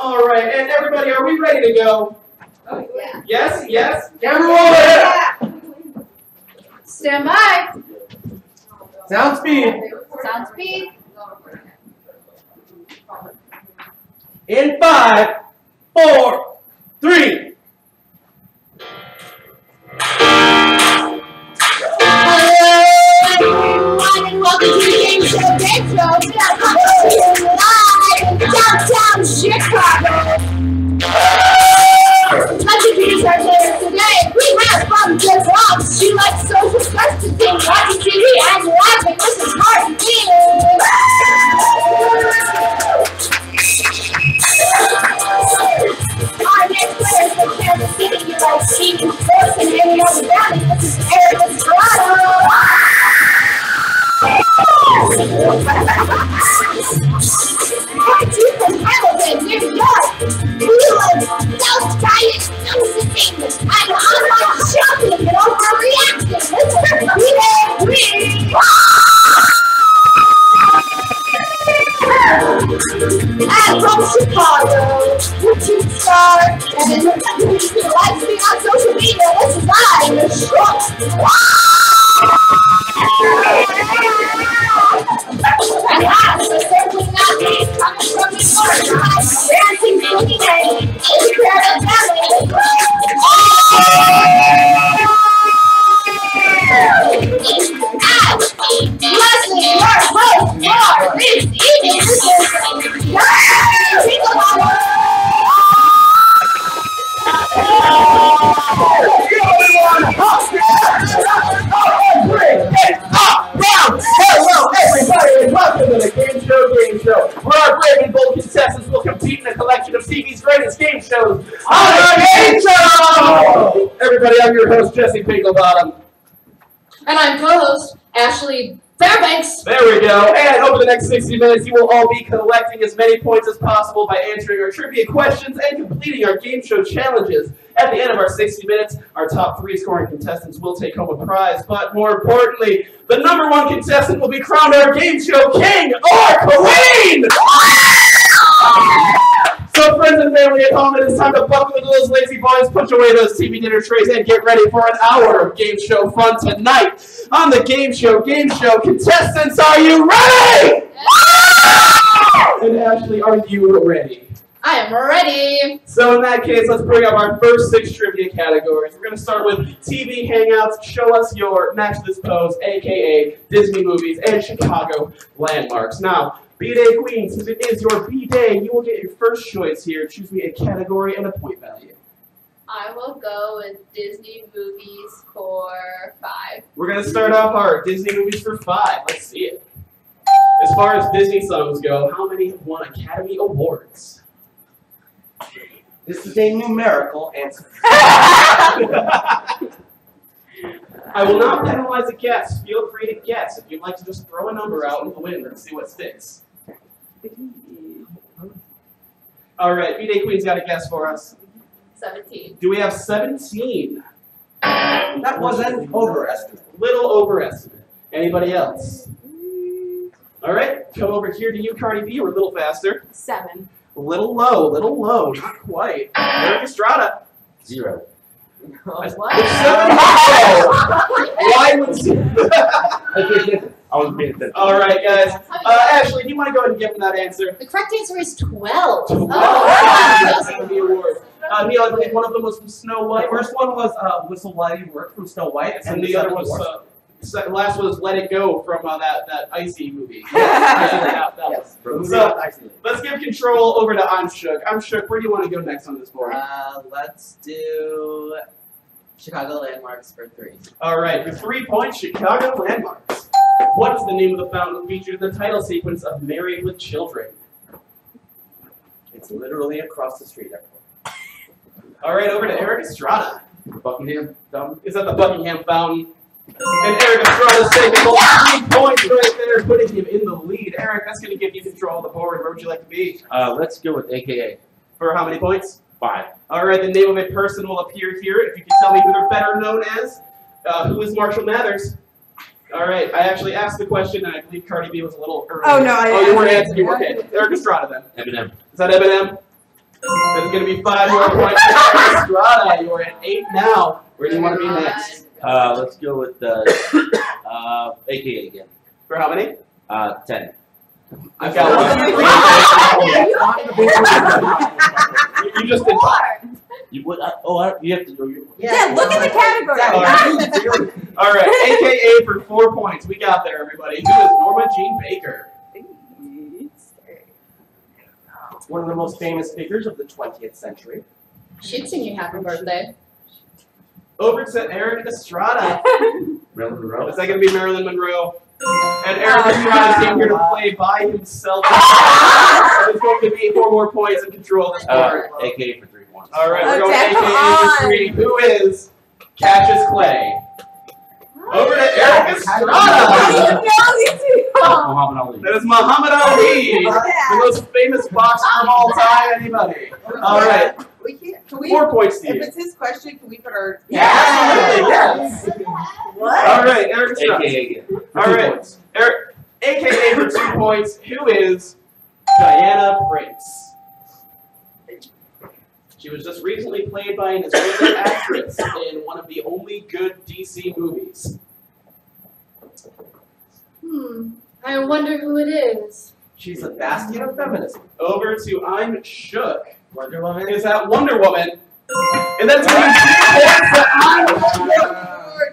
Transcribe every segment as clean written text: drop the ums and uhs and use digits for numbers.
All right, and everybody, are we ready to go? Oh, yeah. Yes, yes. Camera roll. Stand by. Sound speed. Sound speed. In 5, 4, 3. Everyone, and welcome to the Gameshow Gameshow. Live in downtown Chicago. Let's introduce our players today. We have from the Bronx. She likes social distancing, watching TV, and laughing. This is Martin Dean. Our next player is from Kansas City. He likes eating sports and hanging out with family. This is Eric Estrada. Part 2 from Hamilton, New York. We love South Giant Josephine and online shopping and overreacting. Mr. Green. And from Chicago, YouTube star and live stream on social media. This is live. And last, but certainly not least, coming from New York, dancing, singing, and incredible family. And Leslie, your host for this evening, this is Pinklebottom. Hello, everybody, and welcome to the Gameshow Gameshow, where our brave and bold contestants will compete in a collection of TV's greatest game shows on the Game Show! Everybody, I'm your host, Jesse Pinklebottom. And I'm co-host Ashley Fairbanks. There we go. And over the next 60 minutes, you will all be collecting as many points as possible by answering our trivia questions and completing our game show challenges. At the end of our 60 minutes, our top 3 scoring contestants will take home a prize. But more importantly, the #1 contestant will be crowned our game show king or queen! So friends and family at home, it is time to buckle into those lazy boys, push away those TV dinner trays, and get ready for an hour of game show fun tonight. On the Game Show Gameshow, contestants, are you ready? And Ashley, are you ready? I am ready. So in that case, let's bring up our first 6 trivia categories. We're going to start with TV Hangouts, Show Us Your Match This Pose, a.k.a. Disney movies, and Chicago landmarks. Now, B-Day Queen, since it is your B-Day, you will get your first choice here. Choose me a category and a point value. I will go with Disney movies for 5. We're going to start off hard. Disney movies for 5. Let's see it. As far as Disney songs go, how many have won Academy Awards? This is a numerical answer. I will not penalize a guess. Feel free to guess if you'd like to just throw a number out in the wind and see what sticks. All right, B-Day Queen's got a guess for us. 17. Do we have 17? That was an overestimate. Little overestimate. Anybody else? All right, come over here to you, Cardi B. We're a little faster. 7. Little low, not quite. Eric Estrada. 0. What? Why would I was being attention. All right, guys. Ashley, do you want to go ahead and give him that answer? The correct answer is 12. That's going to be a award. Neil, I believe one of them was from Snow White. The first one was Whistle While You Work from Snow White, And the other was, last was Let It Go from that Icy movie. Yes. So, let's give control over to I'm Shook. I'm Shook, where do you want to go next on this board? Let's do Chicago Landmarks for 3. All right, for 3 points, Chicago Landmarks. What is the name of the fountain featured in the title sequence of Married with Children? It's literally across the street. All right, over to Eric Estrada. Buckingham Fountain. Is that the Buckingham Fountain? And Eric Estrada's taking 3 points right there, putting him in the lead. Eric, that's going to give you control of the board. Where would you like to be? Let's go with AKA. For how many points? 5. All right, the name of a person will appear here. If you can tell me who they're better known as, who is Marshall Mathers? All right, I actually asked the question, and I believe Cardi B was a little early. Oh, no, you weren't answering. You were okay. Eric Estrada, then. Eminem. Is that Eminem? That's going to be 5 more points for Estrada. You are at 8 now. Where do you want to be next? Let's go with AKA again. For how many? 10. I've got one. You just did 5. You would? You have to go. Yeah, look at the category. All right, AKA for 4 points. We got there, everybody. Who is Norma Jean Baker? One of the most famous figures of the 20th century. She'd sing you happy birthday. Over to Eric Estrada. Marilyn Monroe. Is that going to be Marilyn Monroe? And Eric Estrada came here to play by himself. It's going to be 4 more points in control of this board. AKA for 3 points. All right, we're going Okay, AKA for 3. Who is Cassius Clay? Over to Eric Estrada. Muhammad Ali. That is Muhammad Ali, the most famous boxer of all time. Anybody? All right, We can't. Can we? 4 points to If you. it's his question, can we put our? Absolutely, yes. What? All right, Eric Estrada. AKA again. For All 2 right. points. Eric, AKA for 2 points. Who is Diana Prince? She was just recently played by an Israeli actress in one of the only good DC movies. I wonder who it is. She's a bastion of feminism. Over to I'm Shook. Wonder Woman. Is that Wonder Woman? And that's going to be 3 points to I'm Shook.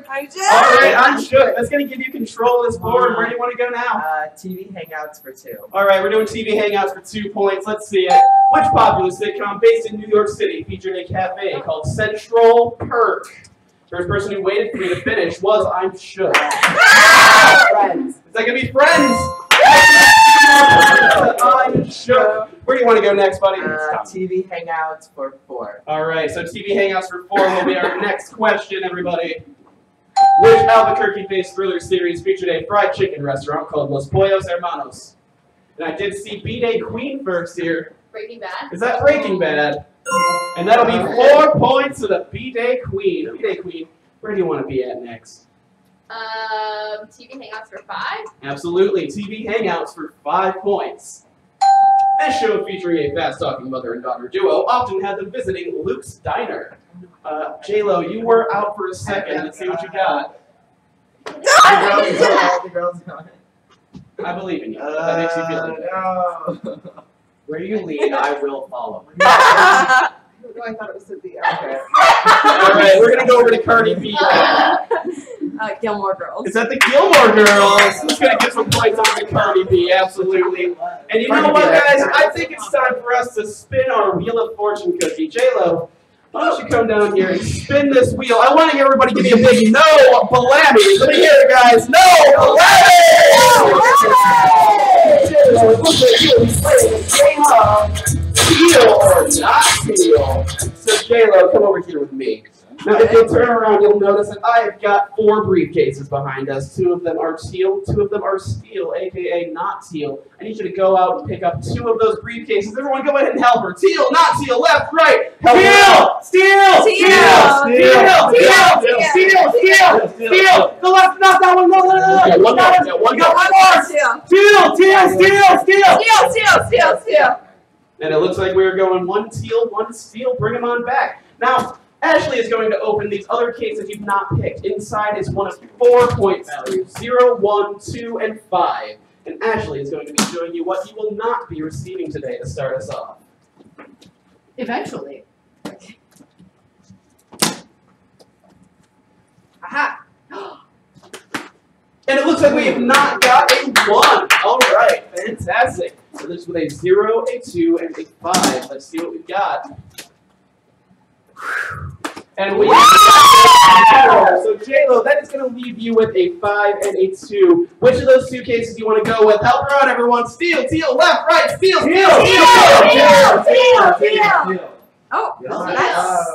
All right, I'm Shook. That's going to give you control of this board. Where do you want to go now? TV Hangouts for 2. All right, we're doing TV Hangouts for 2 points. Let's see it. Which popular sitcom based in New York City featured a cafe called Central Perk? First person who waited for me to finish was I'm Shook. Friends. Is that going to be Friends? I'm Shook. Where do you want to go next, buddy? TV Hangouts for 4. All right, so TV Hangouts for 4 will be our next question, everybody. Which Albuquerque-based thriller series featured a fried chicken restaurant called Los Pollos Hermanos? And I did see B-Day Queen first here. Breaking Bad. Is that Breaking Bad? And that'll be 4 points to the B-Day Queen. B-Day Queen, where do you want to be at next? TV Hangouts for 5. Absolutely, TV Hangouts for 5 points. This show featuring a fast-talking mother and daughter duo often had them visiting Luke's Diner. J-Lo, you were out for a second. Let's see what you got. The girls going. I believe in you. That makes you feel good. No. Where you lead, I will follow. No, I thought it was the okay. All right, we're going to go over to Cardi B. Gilmore Girls. Is that the Gilmore Girls? Who's going to get some points on the Cardi B? Absolutely. And you know what, guys? I think it's time for us to spin our Wheel of Fortune cookie. J-Lo, why don't you come down here and spin this wheel? I want to hear everybody give me a big no balami. Let me hear it, guys. No balami! Steal or not steal? So J-Lo, come over here with me. Now, if you'll turn around, you'll notice that I have got 4 briefcases behind us. 2 of them are teal, 2 of them are steel, aka not teal. I need you to go out and pick up 2 of those briefcases. Everyone, go ahead and help her. Teal, not teal, left, right. Help steel, steel. The left, not that one. No. Okay, one more. Steel. And it looks like we're going 1 teal, 1 steel. Bring them on back. Now, Ashley is going to open these other cases you've not picked. Inside is one of 4 point values, 0, 1, 2, and 5. And Ashley is going to be showing you what you will not be receiving today to start us off. Eventually. Aha. And it looks like we have not got a 1. All right, fantastic. So this with a 0, a 2, and a 5. Let's see what we've got. And we so J-Lo, that is going to leave you with a 5 and a 2. Which of those 2 cases do you want to go with? Help her out, everyone. Steel, teal, left, right, steel. Oh,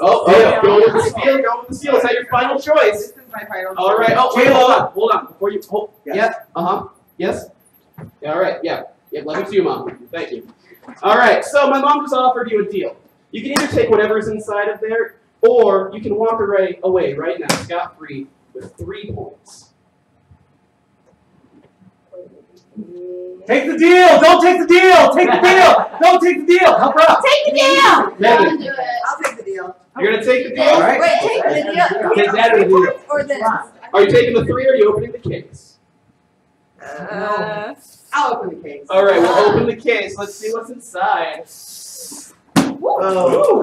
Oh, go with the steel. Go with the steel. Is that your final choice? This is my final. All right. Oh, wait, hold on. Before you, Yes. Yes. Yeah, all right. Yeah. Let me to you, Mom. Thank you. All right. So my mom just offered you a deal. You can either take whatever's inside of there, or you can walk away right now, scot-free, with 3 points. Take the deal! Don't take the deal! Take the deal! Don't take the deal! Help her out! Take the deal! Megan, Do it. I'll take the deal. you're gonna take the deal? All right. Wait, take the deal. Get that or do it. Or this? Are you taking the 3 or are you opening the case? I'll open the case. All right, we'll open the case. Let's see what's inside. Oh.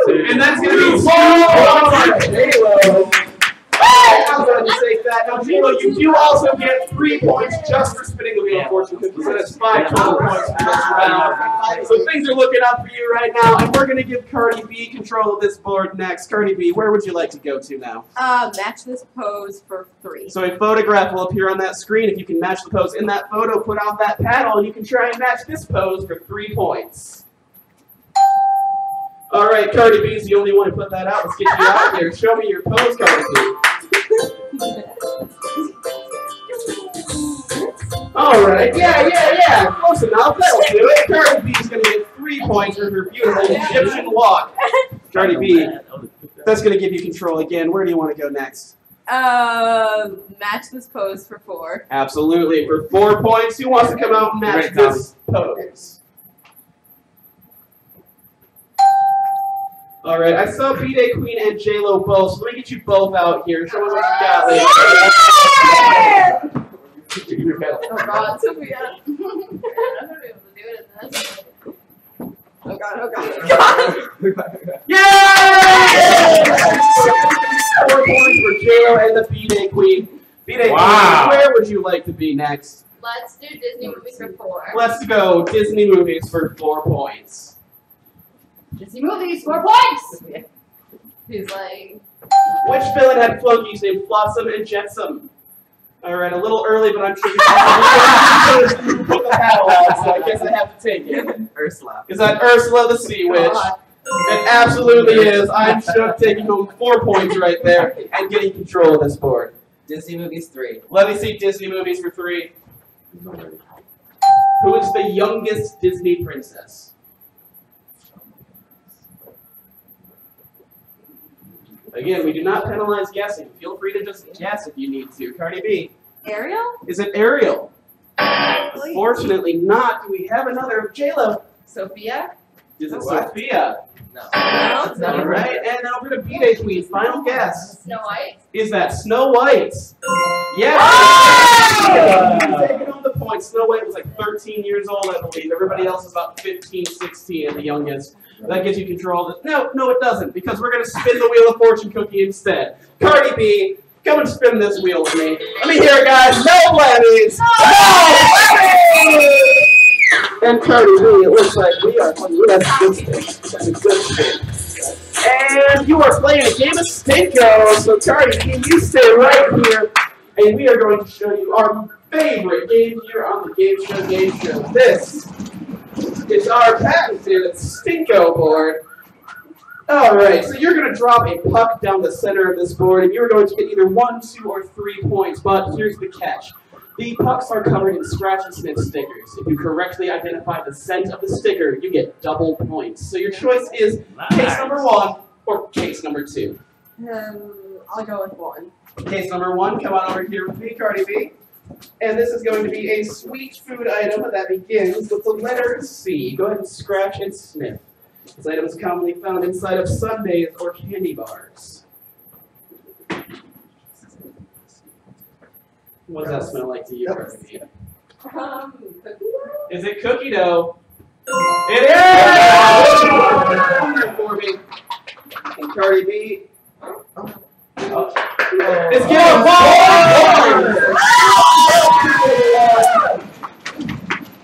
And that's gonna be 4 J-Lo. I'm going to take that. Now, J-Lo, you do also get 3 points just for spinning the wheel, unfortunately, because that's 5 total points for this round. So things are looking up for you right now, and we're going to give Cardi B control of this board next. Cardi B, where would you like to go to now? Match this pose for 3. So a photograph will appear on that screen. If you can match the pose in that photo, put out that paddle, and you can try and match this pose for 3 points. All right, Cardi B's the only one who put that out. Let's get you out here. Show me your pose, Cardi B. All right, yeah. Close enough. That'll do it. Cardi B's going to get 3 points for her beautiful Egyptian walk. Cardi B, that's going to give you control again. Where do you want to go next? Match this pose for 4. Absolutely. For 4 points, who wants to come out and match this pose? All right, I saw B-Day Queen and J-Lo both, so let me get you both out here. Show me what you got, ladies. Oh God, Sophia. I'm not gonna be able to do it in this. Oh God. Yay! 4 points for J-Lo and the B-Day Queen. B-Day Wow. Queen, where would you like to be next? Let's do Disney movies for 4. Let's go Disney movies for 4 points. Disney movies, 4 points. He's like, Which villain had flunkies named Flotsam and Jetsam? All right, a little early, but I'm sure you put the paddle out, so I guess I have to take it. Ursula. Is that Ursula the Sea Witch? It absolutely is. I'm shook, taking home 4 points right there and getting control of this board. Disney movies 3. Let me see Disney movies for 3. Who is the youngest Disney princess? Again, we do not penalize guessing. Feel free to just guess if you need to. Cardi B. Ariel? Is it Ariel? Unfortunately not. Do we have another J-Lo? Sophia? Is it What? Sophia? No. All right, and then over to B-Day Queen. Final guess. Snow White? Is that Snow White? Yes! Taking home the point. Snow White was like 13 years old, I believe. Everybody else is about 15, 16 and the youngest. That gives you control of it. No, it doesn't, because we're going to spin the Wheel of Fortune cookie instead. Cardi B, come and spin this wheel with me. Let me hear it, guys. No blammies! No blammies! And Cardi B, it looks like we are playing. That's a good spin. That's a good spin. And you are playing a game of Stinko. So Cardi B, you stay right here, and we are going to show you our favorite game here on the Gameshow Gameshow. This is our patented Stinko board. Alright, so you're going to drop a puck down the center of this board, and you're going to get either 1, 2, or 3 points, but here's the catch. The pucks are covered in scratch and sniff stickers. If you correctly identify the scent of the sticker, you get double points. So your choice is case number 1 or case number 2. I'll go with 1. Case number 1, come on over here with me, Cardi B. And this is going to be a sweet food item that begins with the letter C. Go ahead and scratch and sniff. This item is commonly found inside of sundaes or candy bars. What does that smell like to you, Cardi B? Cookie dough? Is it cookie dough? It is! For me. And Cardi B. It's getting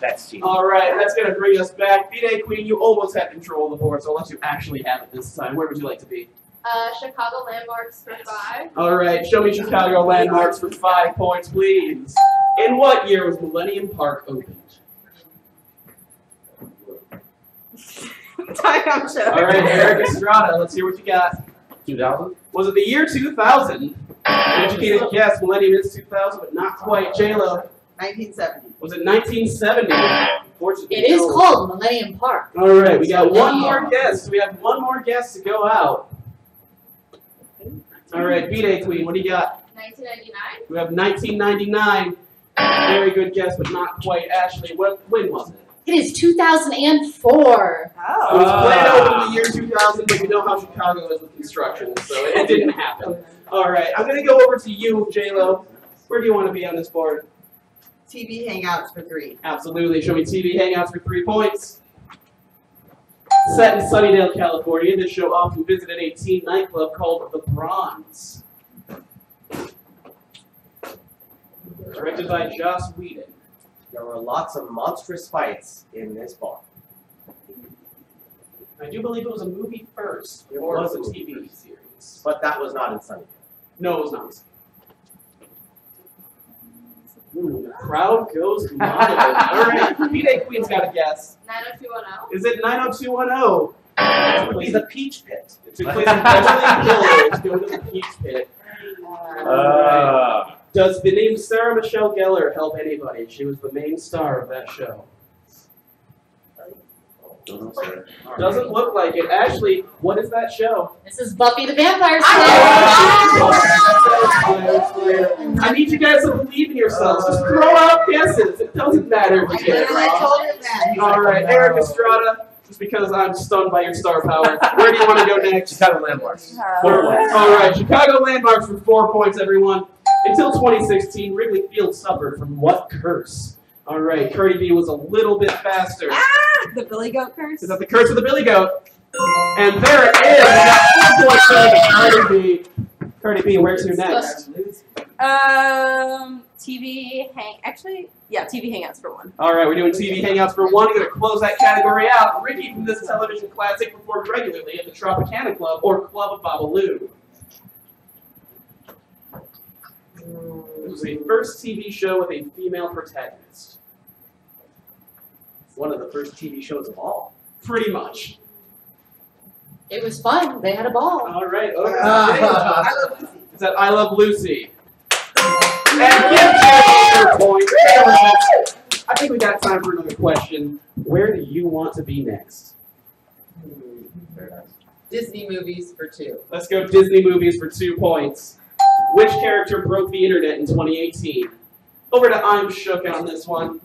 That's cheating. All right, that's going to bring us back. B-Day Queen, you almost had control of the board, so I'll let you actually have it this time. Where would you like to be? Chicago landmarks for 5. All right, show me Chicago landmarks for 5 points, please. In what year was Millennium Park opened? I'm sure. All right, Eric Estrada, let's hear what you got. 2000? Was it the year 2000? An educated guess, Millennium is 2000, but not quite. J-Lo, 1970. was it 1970? Unfortunately, It is no. called Millennium Park. All right, we got one more guess. We have one more guess to go out. All right, B-Day Queen, what do you got? 1999? We have 1999. Very good guess, but not quite. Ashley, when was it? It is 2004. It was planned over the year 2000, but you know how Chicago is with construction, so it didn't happen. All right, I'm going to go over to you, J-Lo. Where do you want to be on this board? TV Hangouts for 3. Absolutely. Show me TV Hangouts for 3 points. Set in Sunnydale, California, this show often visited a teen nightclub called The Bronze. Directed by Joss Whedon. There were lots of monstrous fights in this bar. I do believe it was a movie first, It or was it was a a TV movie. series. But that was not in Sunnydale. No, it was not. Ooh, the crowd goes wild. All right, B-Day Queen's got a guess. 90210. Is it 90210? It would be the Peach Pit. It took place in Beverly Hills. Go to the Peach Pit. Does the name Sarah Michelle Gellar help anybody? She was the main star of that show. Doesn't look like it. Ashley, what is that show? This is Buffy the Vampire Slayer. I need you guys to believe in yourselves. Just throw out guesses. It doesn't matter if I you get it literally wrong. told him that. All right, Eric Estrada, just because I'm stunned by your star power. Where do you want to go next? Chicago landmarks. 4 points. All right, Chicago landmarks for 4 points, everyone. Until 2016, Wrigley Field suffered from what curse? All right, Cardi B was a little bit faster. The Billy Goat curse? Is that the curse of the Billy Goat? And there it is. We got 4 points for Cardi B. Cardi B, where's your next? TV Hangouts for 1. All right, we're doing TV Hangouts for 1. We're going to close that category out. Ricky from this television classic performed regularly at the Tropicana Club or Club of Babalu. It was the first TV show with a female protagonist. One of the first TV shows of all. Pretty much. It was fun. They had a ball. All right. Okay. I love Lucy. Is that I Love Lucy? And give Jay 4 points. I think we got time for another question. Where do you want to be next? Disney movies for 2. Let's go Disney movies for 2 points. Which character broke the internet in 2018? Over to I'm Shook on this one.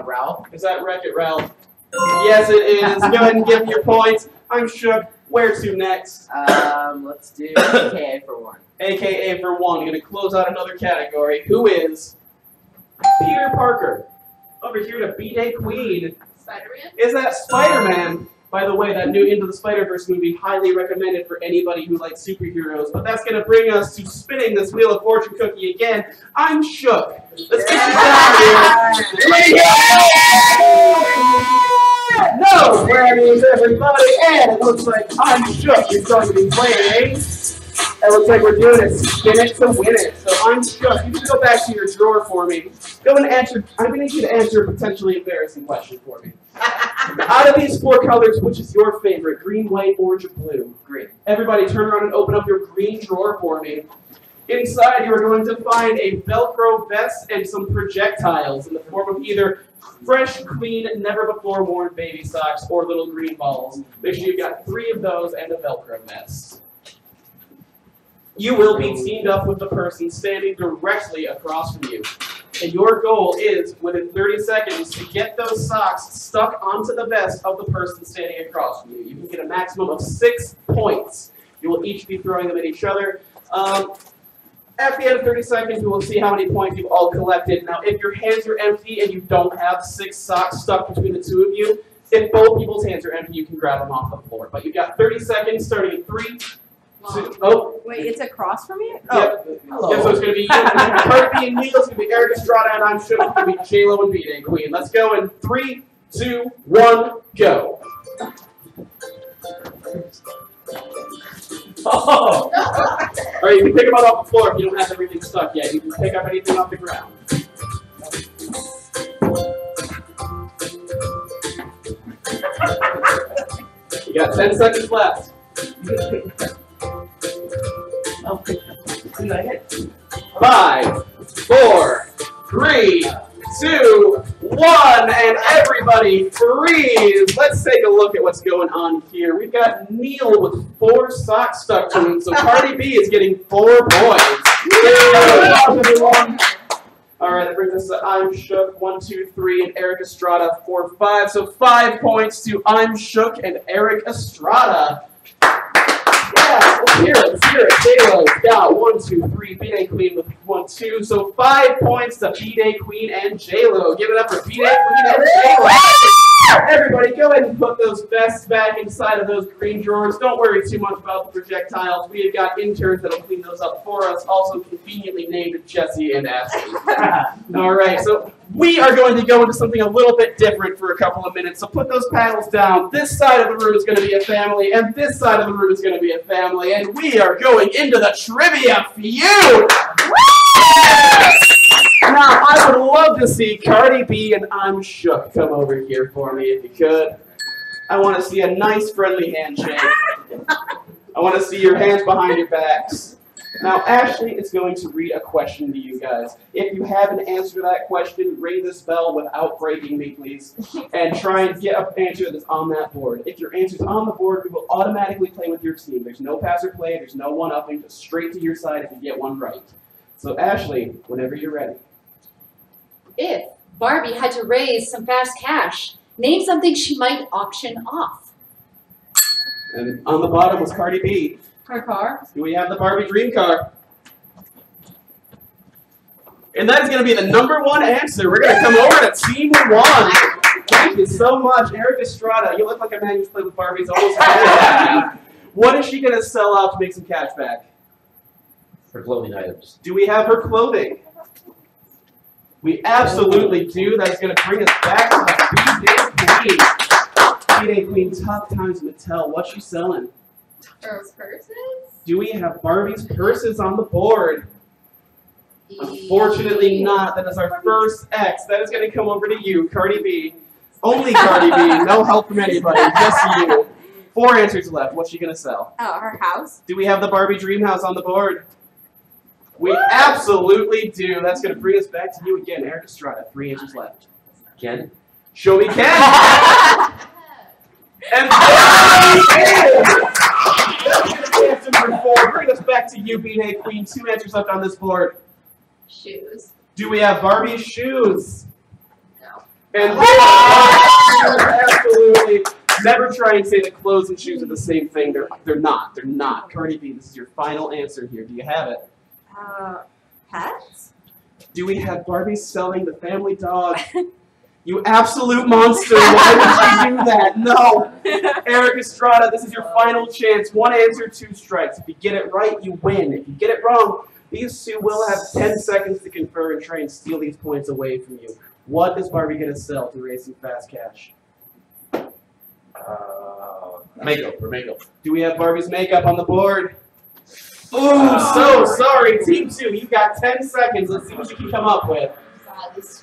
Ralph. Is that Wreck-It Ralph? Yes, it is. Go ahead and give me your points. I'm Shook. Where to next? Let's do AKA for 1. AKA for 1. I'm going to close out another category. Who is Peter Parker? Over here to B-Day Queen. Spider-Man? Is that Spider-Man? By the way, that new Into the Spider-Verse movie, highly recommended for anybody who likes superheroes. But that's going to bring us to spinning this Wheel of Fortune cookie again. I'm Shook. Let's get you down here. No Grammys, everybody. And it looks like I'm Shook is going to be playing. It looks like we're doing it. Spin it to win it. So I'm Shook. You can go back to your drawer for me. Go and answer. I'm going to need you to answer a potentially embarrassing question for me. Out of these 4 colors, which is your favorite? Green, white, orange, or blue? Green. Everybody turn around and open up your green drawer for me. Inside, you are going to find a Velcro vest and some projectiles in the form of either fresh, clean, never-before-worn baby socks or little green balls. Make sure you've got 3 of those and a Velcro vest. You will be teamed up with the person standing directly across from you. And your goal is, within 30 seconds, to get those socks stuck onto the vest of the person standing across from you. You can get a maximum of 6 points. You will each be throwing them at each other. At the end of 30 seconds, we will see how many points you've all collected. Now, if your hands are empty and you don't have 6 socks stuck between the 2 of you, if both people's hands are empty, you can grab them off the floor. But you've got 30 seconds, starting in 3, 2, oh. Wait, it's across from you? Yep. Oh. Yep, so it's going to be you, Cardi B and Neil, it's going to be Eric Estrada, and I'm Shook. It's going to be J-Lo and B-Day Queen. Let's go in 3, 2, 1, go. Oh! All right, you can pick them up off the floor if you don't have everything stuck yet. You can pick up anything off the ground. You got 10 seconds left. 5, 4, 3, 2, 1, and everybody freeze. Let's take a look at what's going on here. We've got Neil with 4 socks stuck to him, so Cardi B is getting 4 points. All right, that brings us to I'm Shook, 1, 2, 3, and Eric Estrada, 4, 5. So 5 points to I'm Shook and Eric Estrada. Yeah, let's hear it. Let's hear it. J-Lo's got 1, 2, 3. B-Day Queen with 1, 2. So 5 points to B-Day Queen and J-Lo. Give it up for B-Day Queen and J-Lo. Everybody, go ahead and put those vests back inside of those green drawers. Don't worry too much about the projectiles. We have got interns that'll clean those up for us, also conveniently named Jesse and Ashley. All right, so we are going to go into something a little bit different for a couple of minutes. So put those paddles down. This side of the room is going to be a family, and this side of the room is going to be a family, and we are going into the trivia feud. Now, I would love to see Cardi B and I'm Shook come over here for me if you could. I want to see a nice friendly handshake. I want to see your hands behind your backs. Now, Ashley is going to read a question to you guys. If you have an answer to that question, ring this bell without breaking me, please, and try and get an answer that's on that board. If your answer's on the board, we will automatically play with your team. There's no pass or play, there's no one-upping, just straight to your side if you get one right. So, Ashley, whenever you're ready. If Barbie had to raise some fast cash, name something she might auction off. And on the bottom was Cardi B. Her car. Do we have the Barbie dream car? And that is going to be the #1 answer. We're going to come over to Team 1. Thank you so much, Eric Estrada. You look like a man who's played with Barbies almost all day. What is she going to sell out to make some cash back? For clothing items. Do we have her clothing? We absolutely do. That is going to bring us back to the B-Day Queen. B-Day Queen, Tough Times Mattel. What's she selling? Girls' purses? Do we have Barbie's purses on the board? Unfortunately not. That is our first X. That is going to come over to you, Cardi B. Only Cardi B. No help from anybody. Just you. 4 answers left. What's she going to sell? Oh, her house. Do we have the Barbie dream house on the board? We absolutely do. That's going to bring us back to you again, Eric Estrada. 3 answers left. Ken? Show me Ken. And there he is. Answer number 4. Bring us back to you, B-Day Queen. 2 answers left on this board. Shoes. Do we have Barbie's shoes? No. And absolutely. Never try and say that clothes and shoes are the same thing. They're not. They're not. Cardi B, this is your final answer here. Do you have it? Pets? Do we have Barbie selling the family dog? You absolute monster. Why would you do that? No. Eric Estrada, this is your final chance. 1 answer, 2 strikes. If you get it right, you win. If you get it wrong, these two will have 10 seconds to confer and try and steal these points away from you. What is Barbie going to sell to raise some fast cash? Makeup. For makeup. Do we have Barbie's makeup on the board? Ooh, so sorry. Team 2, you've got 10 seconds. Let's see what you can come up with. God, this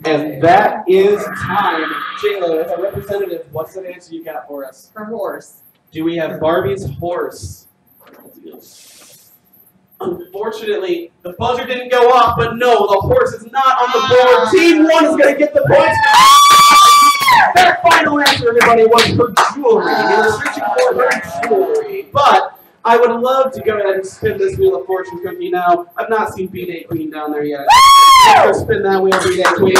And that is time. J-Lo, as a representative, what's the answer you got for us? Her horse. Do we have Barbie's horse? Unfortunately, the buzzer didn't go off, but no, the horse is not on the board. Team 1 is going to get the points. That final answer, everybody, was her jewelry. They were searching for her jewelry. But I would love to go ahead and spin this Wheel of Fortune cookie now. I've not seen B-Day Queen down there yet. Let's spin that wheel, B-Day Queen.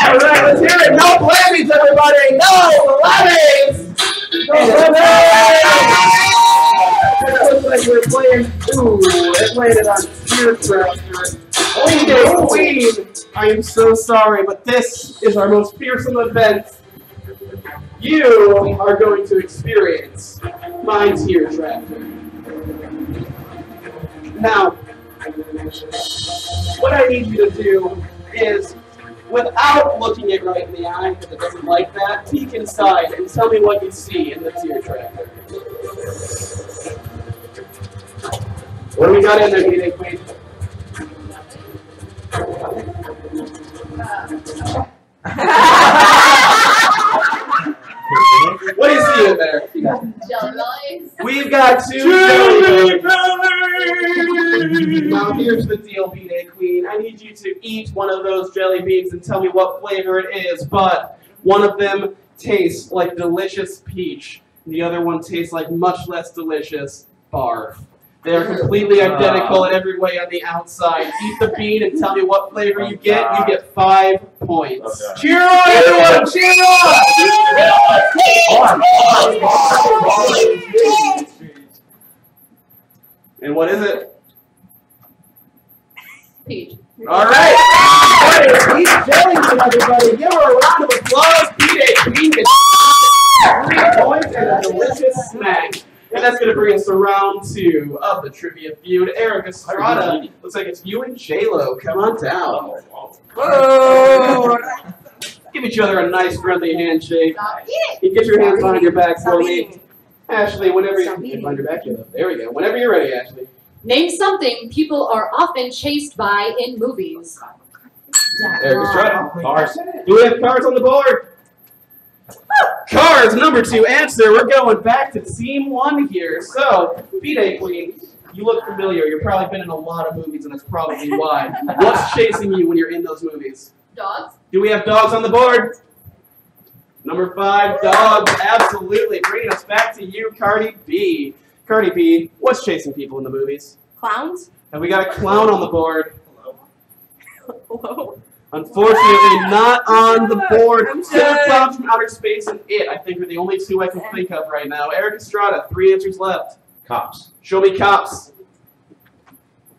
All right, let's hear it. No blammies, everybody. No blammies. No blammies. It looks like we're playing. Ooh, it landed on Tearcrafter. B-Day Queen. I am so sorry, but this is our most fearsome event you are going to experience. My Tearcrafter. Now, what I need you to do is, without looking it right in the eye, because it doesn't like that, peek inside and tell me what you see in the Tearcrafter. What do we got in there, B-Day Queen? What do you see in there? jelly bellies. We've got 2 jelly bellies. Now here's the deal, B-Day Queen. I need you to eat one of those jelly beans and tell me what flavor it is, but one of them tastes like delicious peach, The other one tastes like much less delicious. Barf. They are completely identical in every way on the outside. Eat the bean and tell me what flavor you get. You get 5 points. Cheer on, everyone! Cheer on! And what is it? Peach. All right. Peach Jellington, everybody. Give her a round of applause. Peach gets 3 points and a delicious snack. And that's going to bring us to round 2 of the Trivia Feud. Eric Estrada, looks like it's you and J-Lo. Come on down. Whoa. Give each other a nice friendly handshake. You get your hands behind your back for me. Ashley, whenever you behind your back, there we go. Whenever you're ready, Ashley. Name something people are often chased by in movies. Eric Estrada. Cars. Do we have cars on the board? Cars, number 2 answer. We're going back to team 1 here. So, B-Day Queen, you look familiar. You've probably been in a lot of movies, and that's probably why. What's chasing you when you're in those movies? Dogs. Do we have dogs on the board? Number 5, dogs. Absolutely. Bringing us back to you, Cardi B. Cardi B, what's chasing people in the movies? Clowns? Have we got a clown on the board? Hello? Unfortunately, not on the board. I'm Killer dead. Clowns from Outer Space and It, I think, are the only 2 I can think of right now. Eric Estrada, 3 answers left. Cops. Show me cops.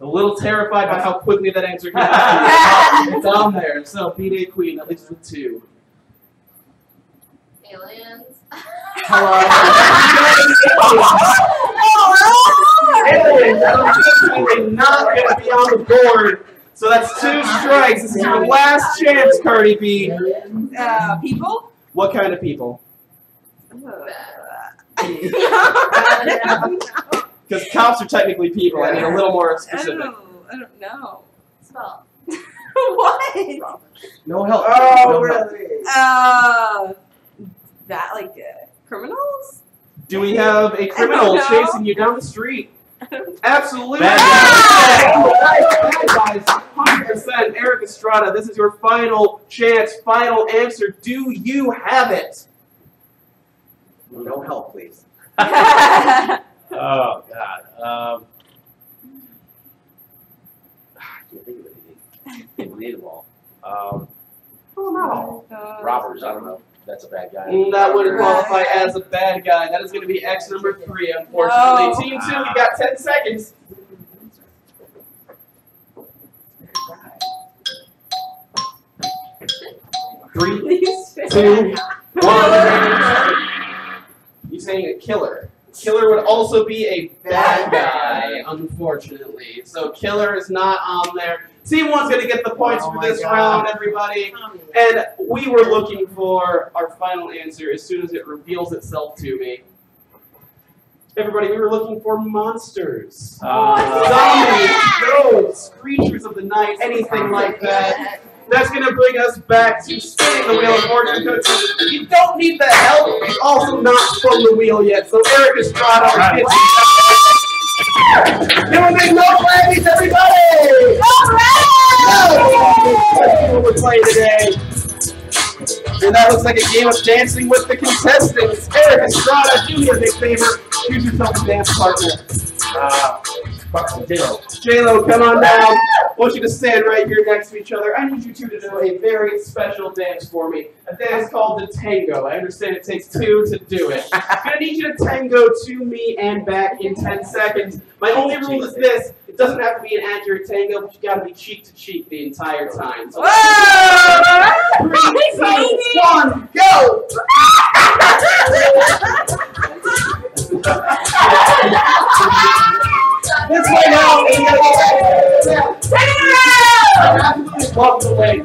A little terrified by how quickly that answer came out. It's on there. So, B-Day Queen, at least with 2. Aliens. Aliens, unfortunately not going to be on the board. So that's 2 strikes. This is your last chance, Cardi B. People? What kind of people? Because cops are technically people. I need a little more specific. I don't know. Spell. What? No help. Oh, really? That like criminals? Do we have a criminal I don't know. chasing you down the street? Absolutely. Bad guys. 100%. Eric Estrada, this is your final chance, final answer. Do you have it? No help, please. Oh, God. I can't think of anything. Can't believe them all. Robbers, I don't know. That's a bad guy. That would qualify as a bad guy. That is going to be X number 3, unfortunately. No. Team 2, we got 10 seconds. Three, 2, 1. You saying a killer? Killer would also be a bad guy, unfortunately. So killer is not on there. Team 1's going to get the points for this round, everybody. And we were looking for our final answer as soon as it reveals itself to me. Everybody, we were looking for monsters. Zombies, ghosts, creatures of the night, anything like that. That's going to bring us back to spinning the wheel of fortune. You don't need the help. He's also not spun the wheel yet. So Eric Estrada gets Can we make no flags, everybody? That's what we're playing today. And that looks like a game of dancing with the contestants. Eric Estrada, do me a big favor. Choose yourself a dance partner. J-Lo, come on down. I want you to stand right here next to each other. I need you two to do a very special dance for me. A dance called the tango. I understand it takes 2 to do it. I'm going to need you to tango to me and back in 10 seconds. My only rule is this. It doesn't have to be an accurate tango, but you got to be cheek to cheek the entire time. So 3, 2, 1, go! This way now, and you gotta go back. Take it around! Absolutely walk away.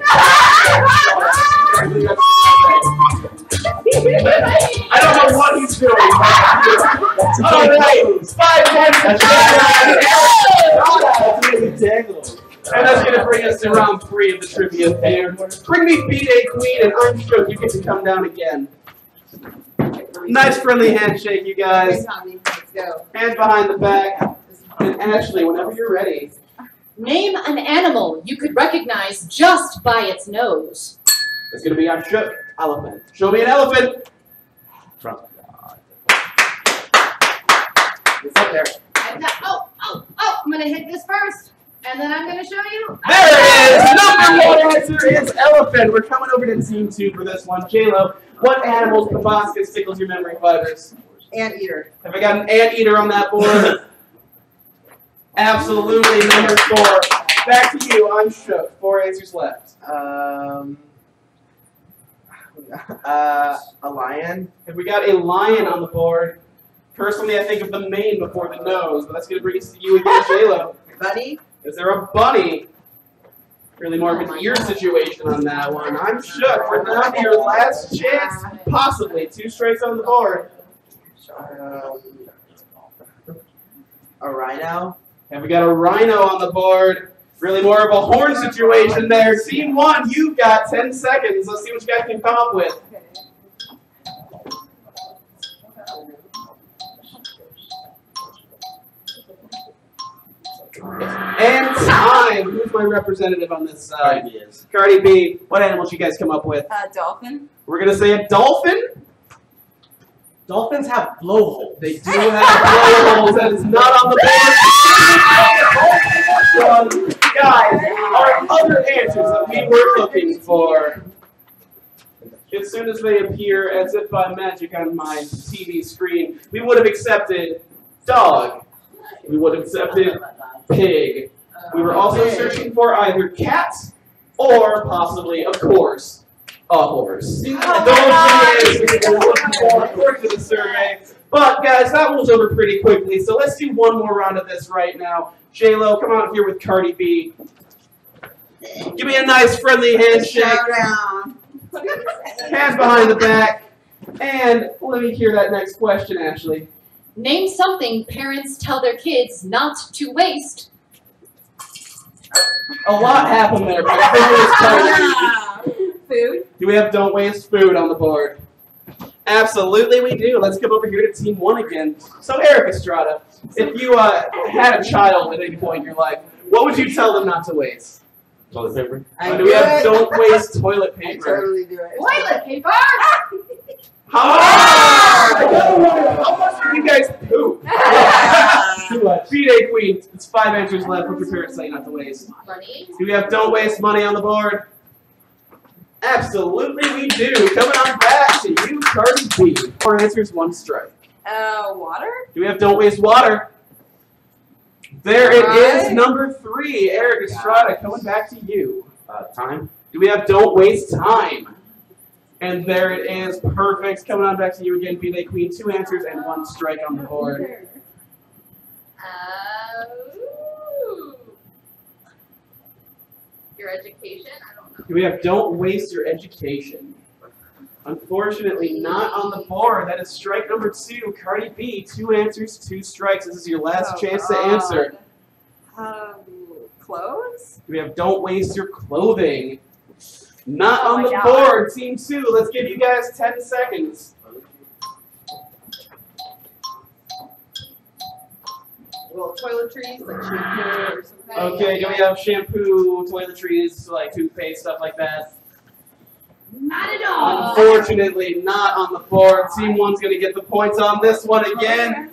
I don't know what he's doing. All right, 5 points. And that's going to bring us to round 3 of the trivia fair. Bring me B-Day Queen, and I'm sure you get to come down again. Nice friendly handshake, you guys. Let's go. Hands behind the back. And Ashley, whenever you're ready. Name an animal you could recognize just by its nose. It's going to be our elephant. Show me an elephant. right there. I'm gonna hit this first, and then I'm gonna show you. There it is! Number one answer is elephant. We're coming over to team 2 for this one. J-Lo, what animal's proboscis tickles your memory fibers? Anteater. Have I got an anteater on that board? Absolutely, number 4. Back to you, I'm shook. 4 answers left. A lion. Have we got a lion on the board? Personally, I think of the mane before the nose, but that's going to bring us to you again, J-Lo. Bunny. Is there a bunny? Really more of an ear situation on that one. I'm shook. We're down to your last chance, possibly. 2 strikes on the board. A rhino. Have we got a rhino on the board? Really more of a horn situation there. Team 1, you've got 10 seconds. Let's see what you guys can come up with. And time. Who's my representative on this side? Cardi B. What animal did you guys come up with? Dolphin. We're going to say a dolphin. Dolphins have blowholes. They do have blowholes. That is not on the board. Guys, our other answers that we were looking for. As soon as they appear, as if by magic on my TV screen, we would have accepted dog. We would have accepted pig. We were also searching for either cat or possibly, of course, a horse. Those are the answers we were looking for according to the survey. But guys, that was over pretty quickly, so let's do one more round of this right now. J-Lo, come on up here with Cardi B. Give me a nice friendly handshake. Showdown. Hands behind the back. And let me hear that next question, Ashley. Name something parents tell their kids not to waste. A lot happened there, but I think it was Cardi B. Food. Do we have don't waste food on the board? Absolutely we do. Let's come over here to team 1 again. So Eric Estrada, if you had a child at any point in your life, what would you tell them not to waste? Toilet paper. Do we have don't waste toilet I paper? totally do it. Toilet paper. How much do you guys poop? Too much. B-Day Queen, it's 5 answers left. What's your parents say not to waste? Money. Do we have don't waste money on the board? Absolutely we do. Coming on back to you, Cardi B. 4 answers, 1 strike. Water. Do we have don't waste water? There it is, number 3. Eric Estrada, coming back to you. Time. Do we have don't waste time? And there it is, perfect. Coming on back to you again, B-Day Queen. 2 answers and 1 strike on the board. Ooh. Your education? I don't know. Do we have don't waste your education? Unfortunately, not on the board. That is strike number 2. Cardi B, 2 answers, 2 strikes. This is your last chance to answer. Clothes? Do we have don't waste your clothing? Not Oh on my the God. board. Team 2, let's give you guys 10 seconds. Well, toiletries, like shampoo or something. Okay, do we have shampoo, toiletries, like toothpaste, stuff like that? Not at all. Unfortunately, not on the board. Team 1's going to get the points on this one again.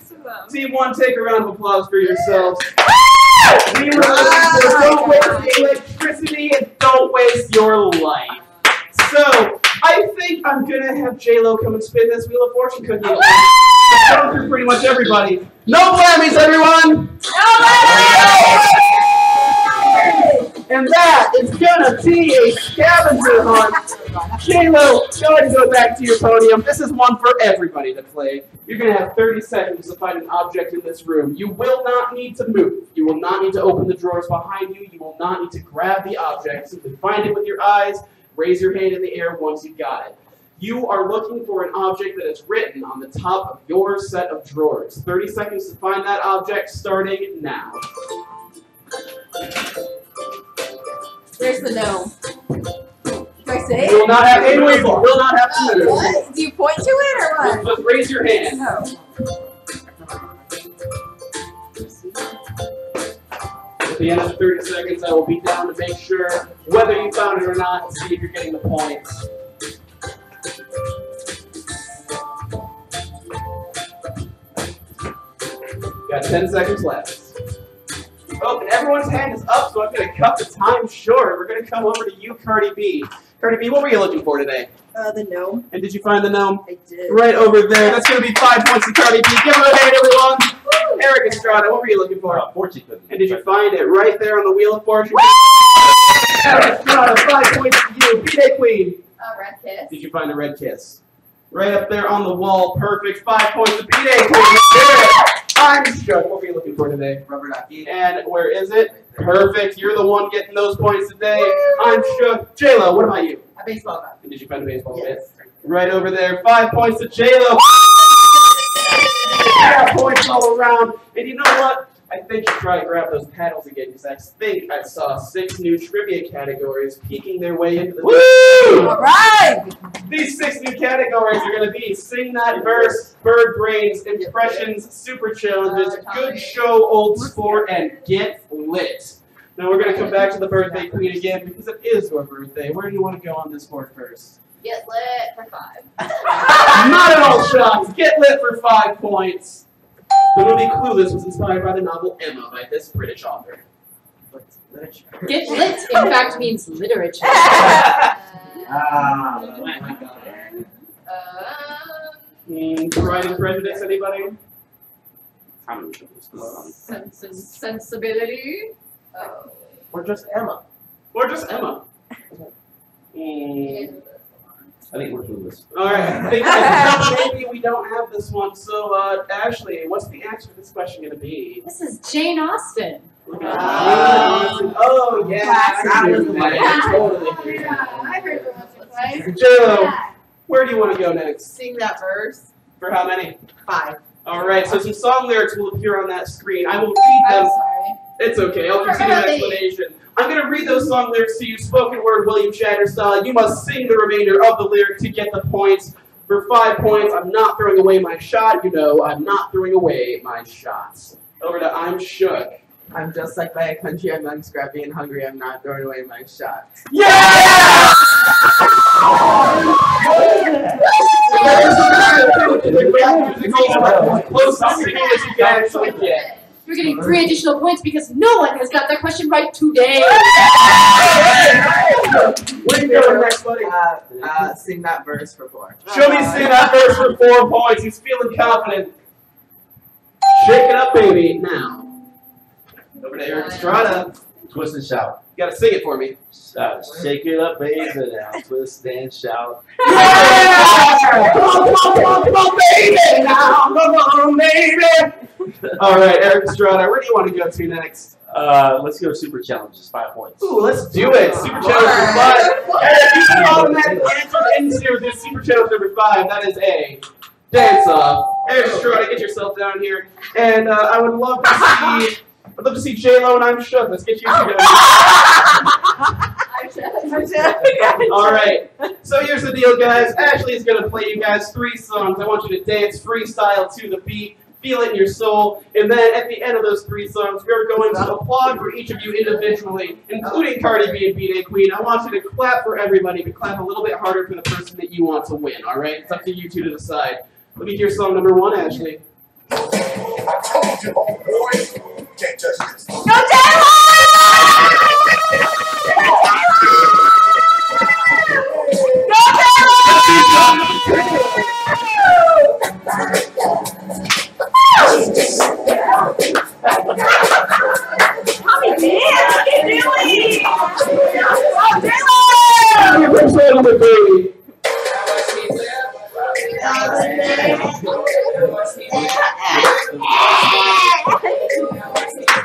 Team 1, take a round of applause for yourselves. We were looking for don't waste electricity and don't waste your life. So, I think I'm going to have J-Lo come and spin this Wheel of Fortune cookie. I've gone through pretty much everybody. No whammies, everyone! And that is gonna be a scavenger hunt. J-Lo, go ahead and go back to your podium. This is one for everybody to play. You're gonna have 30 seconds to find an object in this room. You will not need to move. You will not need to open the drawers behind you. You will not need to grab the object. Simply find it with your eyes. Raise your hand in the air once you've got it. You are looking for an object that is written on the top of your set of drawers. 30 seconds to find that object, starting now. There's the gnome. Do I say You will it? not have to move. You will not have to move. What? Do you point to it or what? Just raise your hand. No. At the end of 30 seconds, I will be down to make sure whether you found it or not and see if you're getting the points. Got 10 seconds left. Oh, and everyone's hand is up, so I'm going to cut the time short. We're going to come over to you, Cardi B. Cardi B, what were you looking for today? The gnome. And did you find the gnome? I did. Right over there. That's going to be 5 points to Cardi B. Give her a hand, everyone. Eric Estrada, what were you looking for? Fortune cookie. And did you find it right there on the Wheel of Fortune? Eric Estrada, 5 points to you. B-Day Queen. Red kiss. Did you find a red kiss? Right up there on the wall. Perfect. 5 points to B-Day Queen. I'm shook. What were you looking for today? Rubber ducky. And where is it? Perfect. You're the one getting those points today. I'm shook. J-Lo, what about you? A baseball bat. And did you find a baseball bat? Yes. Right over there. 5 points to J-Lo. Yeah, points all around. And you know what? I think you try to grab those paddles again because I think I saw 6 new trivia categories peeking their way into the Woo! All right. These 6 new categories are going to be Sing That Verse, Bird Brains, Impressions, Super Challenges, Good Show, Old Sport, and Get Lit. Now we're going to come back to the birthday queen again because it is your birthday. Where do you want to go on this board first? Get lit for 5. Not at all shocked. Get Lit for 5 points. The movie Clueless was inspired by the novel Emma by this British author. Literature. Get lit, in fact, means literature. Pride and Prejudice, anybody? Sensibility. Oh. Or just Emma. Or just Emma. I think we're clueless. Alright, I think maybe we don't have this one. So, Ashley, what's the answer to this question going to be? This is Jane Austen. Oh, yeah. Totally. I heard the once or twice. J-Lo, where do you want to go next? Sing that verse. For how many? 5. Alright, so some song lyrics will appear on that screen. I will read I'm them. sorry. It's okay, I'll continue the explanation. I'm going to read those song lyrics to you, spoken word William Shatner style. You must sing the remainder of the lyric to get the points. For 5 points, I'm not throwing away my shot. You know, I'm not throwing away my shots. Over to I'm Shook. I'm just like my country. I'm young, scrappy, and hungry. I'm not throwing away my shots. Yeah! Close to singing as you can actually get. You're getting 3 additional points because no one has got that question right today. Where you going next, buddy? Sing that verse for 4. Show me sing that verse for 4 points. He's feeling confident. Shake it up, baby. Now. Over to Eric Estrada. Twist and shout. You gotta sing it for me. Shake it up, baby, now. Twist and shout. Yeah! Come on, baby! Now, come on, baby! Alright, Eric Estrada, where do you want to go to next? Let's go super challenges, 5 points. Ooh, let's do it. Super Challenge number 5. Eric, you can automatically answer into this Super Challenge number 5. That is a dance off. Eric Estrada, get yourself down here. And I would love to see J-Lo and I'm Shook. Let's get you together. Alright, so here's the deal, guys. Ashley is going to play you guys 3 songs. I want you to dance freestyle to the beat. Feel it in your soul, and then at the end of those 3 songs, we're going to applaud for each of you individually, including Cardi B and B-Day Queen. I want you to clap for everybody, but clap a little bit harder for the person that you want to win, alright? It's up to you two to decide. Let me hear song number 1, Ashley. Go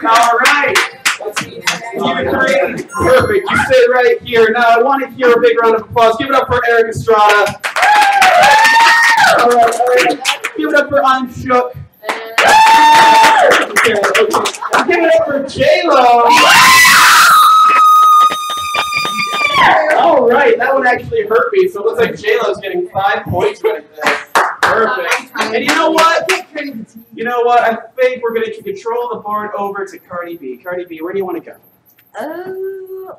Alright. Perfect. You sit right here. Now I want to hear a big round of applause. Give it up for Eric Estrada. Alright. Give it up for I'm Shook. Okay. Give it up for J-Lo. Alright, that one actually hurt me, so it looks like J-Lo's getting 5 points right there. Perfect. And you know what? You know what? I think we're going to control the board over to Cardi B. Cardi B, where do you want to go?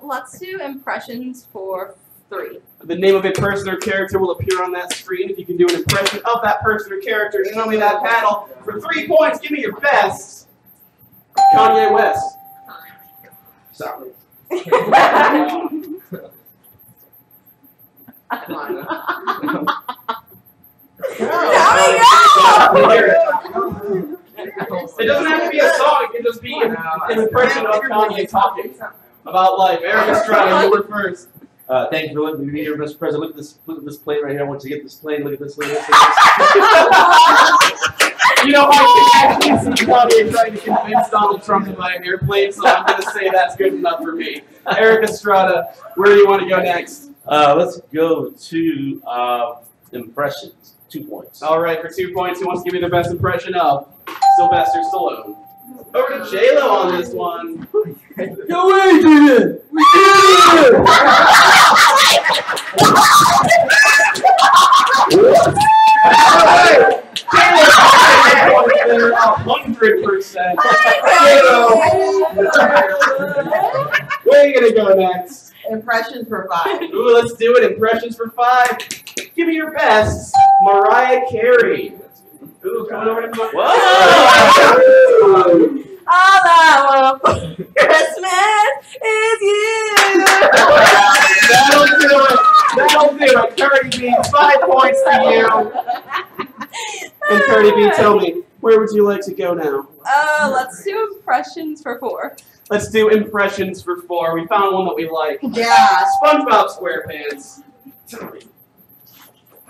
Let's do impressions for 3. The name of a person or character will appear on that screen. If you can do an impression of that person or character, show me that panel. For 3 points, give me your best. Kanye West. Sorry. Come on. It doesn't have to be a song, it can just be an impression of Kanye talking about life. Eric Estrada, you were first. Thank you for letting me be your best present. Look at this plane right here. I want you to get this plane. Look at this plane. You know, I can see Kanye trying to convince Donald Trump to buy an airplane, so I'm going to say that's good enough for me. Eric Estrada, where do you want to go next? Let's go to impressions. 2 points. All right, for 2 points, who wants to give me the best impression of Sylvester Stallone? Over to J-Lo on this one. Yo, we did it! We did it! J-Lo, 100%. J-Lo. Where are you going to go next? Impressions for 5. Ooh, let's do it. Impressions for 5. Give me your best. Mariah Carey. Ooh, coming over to Whoa! All I want for Christmas is you. That'll do it. That'll do it. Cardi B, 5 points to you. And Cardi B, tell me, where would you like to go now? Let's do impressions for 4. Let's do impressions for 4. We found one that we like. Yeah. SpongeBob SquarePants.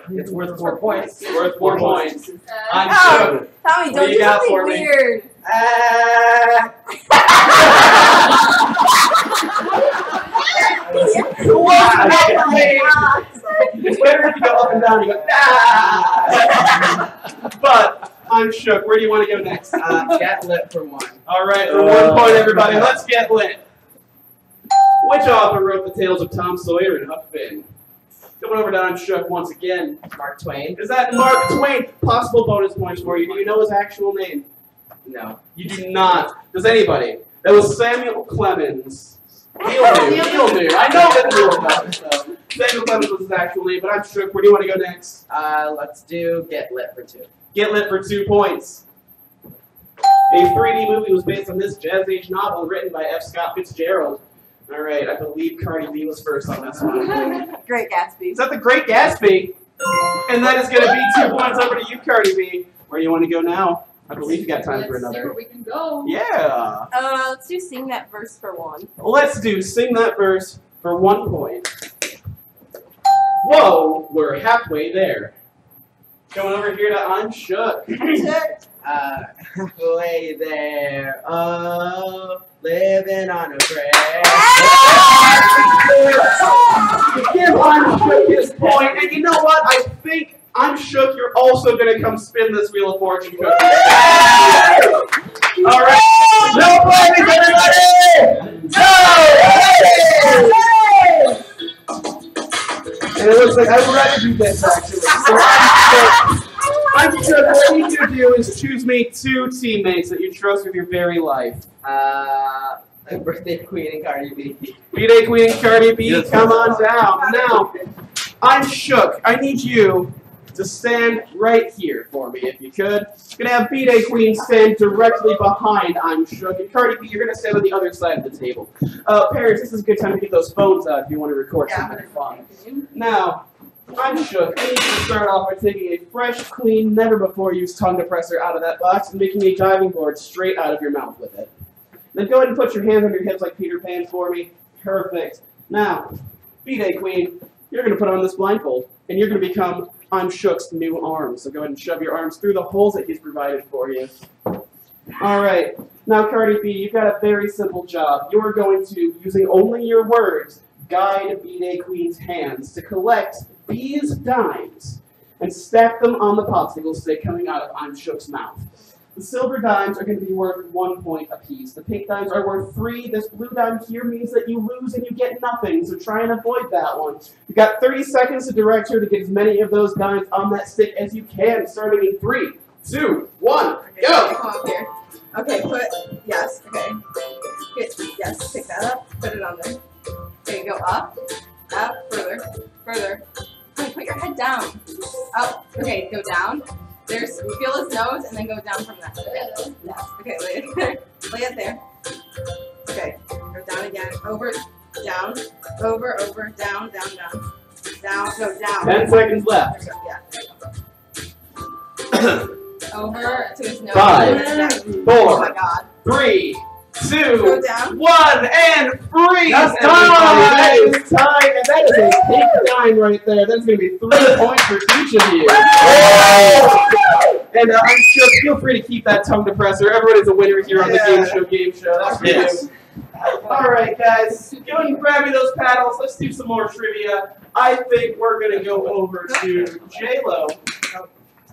It's worth 4 points. It's worth 4 points. I'm Oh, sure. Tommy, What don't do do you got something for me? weird. It's better if you go up and down. You go, ah! But I'm shook. Where do you want to go next? Get lit for 1. All right, for 1 point, everybody. Let's get lit. Which author wrote the tales of Tom Sawyer and Huck Finn? Coming over to I'm shook once again. Mark Twain. Is that Mark Twain? Possible bonus points for you. Do you know his actual name? No. You do not. Does anybody? That was Samuel Clemens. Neil knew. I know that Neil knows. So. Samuel Clemens was his actual name, but I'm shook. Where do you want to go next? Let's do Get Lit for 2. Get lit for 2 points. A 3D movie was based on this Jazz Age novel written by F. Scott Fitzgerald. All right, I believe Cardi B was first on this one. Great Gatsby. Is that The Great Gatsby? And that is going to be 2 points over to you, Cardi B. Where do you want to go now? I believe you got time for Let's see another. where we can go. Yeah. Let's do Sing That Verse for 1. Let's do Sing That Verse for 1 point. Whoa, we're halfway there. Going over here to I'm shook. Halfway there. Oh, living on a prayer. Give I'm shook his point, and you know what? I think I'm shook. You're also gonna come spin this Wheel of Fortune cookie. All right. No playing, everybody. No. And it looks like I would rather do this actually. So I'm sure what you need to do is choose me 2 teammates that you trust with your very life. Birthday Queen and Cardi B. B-Day Queen and Cardi B, Yes. come on down. Now, I'm shook. I need you to stand right here for me, if you could. I'm going to have B-Day Queen stand directly behind I'm shook. And Cardi B, you're going to stand on the other side of the table. Parents, this is a good time to get those phones out if you want to record something fun. Now, I'm shook. I need you to start off by taking a fresh, clean, never-before-used tongue depressor out of that box and making a diving board straight out of your mouth with it. Then go ahead and put your hands on your hips like Peter Pan for me. Perfect. Now, B-Day Queen, you're going to put on this blindfold, and you're going to become I'm Shook's new arms. So go ahead and shove your arms through the holes that he's provided for you. All right. Now, Cardi B, you've got a very simple job. You are going to, using only your words, guide B-Day Queen's hands to collect these dimes and stack them on the popsicle stick coming out of I'm Shook's mouth. The silver dimes are going to be worth 1 point apiece. The pink dimes are worth 3. This blue dime here means that you lose and you get nothing, so try and avoid that one. You've got 30 seconds to direct her to get as many of those dimes on that stick as you can, starting in 3, 2, 1, go! Come up here. Okay, yes, okay. Yes, pick that up, put it on there. Okay, go up, further. Okay, put your head down. Up, okay, go down. Feel his nose, and then go down from that. Okay, yes. Okay, lay it there. Lay it there. Over, down, over, down, down, down. Down, no, down. 10 seconds left. There we go, yeah. Over to his nose. 5, Down. 4, Oh my god. 3, 2, Go down. 1, and freeze! That's Everybody, time! that is time, and that is a big time right there. That's going to be 3 points for each of you. And I'm sure, feel free to keep that tongue depressor. Everyone is a winner here on the Game Show. That's for you. All right, guys, go and grab me those paddles. Let's do some more trivia. I think we're going to go over to J-Lo.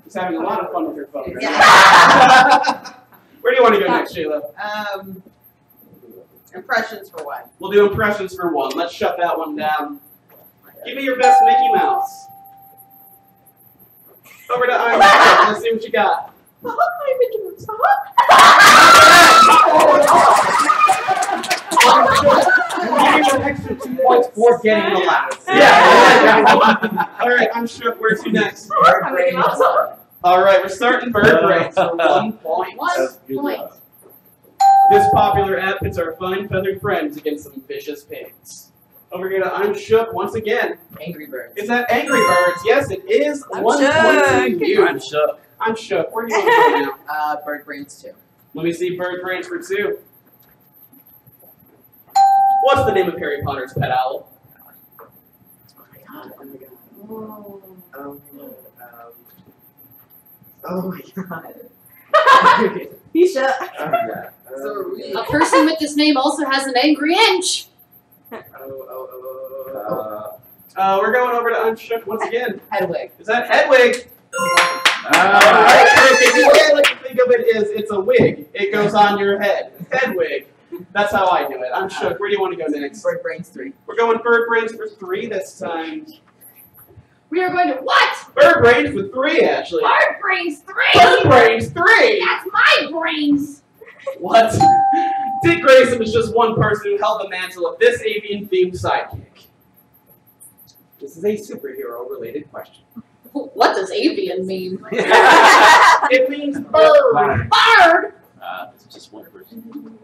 She's having a lot of fun with her phone. Right? Where do you want to go next, J-Lo? Impressions for one. We'll do impressions for one. Let's shut that one down. Give me your best Mickey Mouse. Over to Iron. Let's see what you got. Hi, Mickey Mouse. Give me an extra 2 points for getting the last. Yeah. All right, I'm shook. Where's you next? Hi, Mickey Mouse. All right, we're starting bird brains for 1 point. 1 point. This popular app pits our fine feathered friends against some vicious pigs. Over here to I'm shook once again. Angry Birds. Is that Angry Birds? Yes, it is. I'm 1 point to you. I'm shook. I'm shook. Where do you want to go now? Bird Brains 2. Let me see bird brains for 2. What's the name of Harry Potter's pet owl? Oh my god. He's shut. A person with this name also has an angry inch. We're going over to Unshook once again. Hedwig. Is that Hedwig? Alright, perfect. The way I like to think of it is it's a wig. It goes on your head. Hedwig. That's how I do it. I'm shook. Where do you want to go next? Bird Brains 3. We're going bird brains for 3 this time. We are going to what? Bird brains for 3, actually. Bird brains 3. Bird brains 3. That's my brains. What? Dick Grayson was just one person who held the mantle of this avian-themed sidekick. This is a superhero-related question. What does avian mean? It means bird. Bird. It's just one person.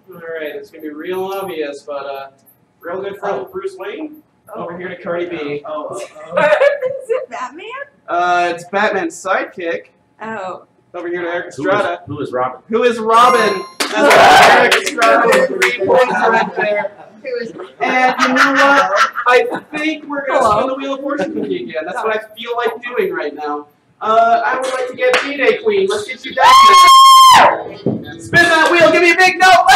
Alright, it's going to be real obvious, but real good friend with Bruce Wayne. Over here to Cardi B. Is it Batman? It's Batman's sidekick. Oh. Over here to Eric Estrada. Who is Robin? Who is Robin? That's Eric Estrada with 3 points right there. And you know what? I think we're going to spin the Wheel of Fortune cookie again. That's what I feel like doing right now. I would like to get D-Day Queen. Let's get you down there. Spin that wheel. Give me a big note.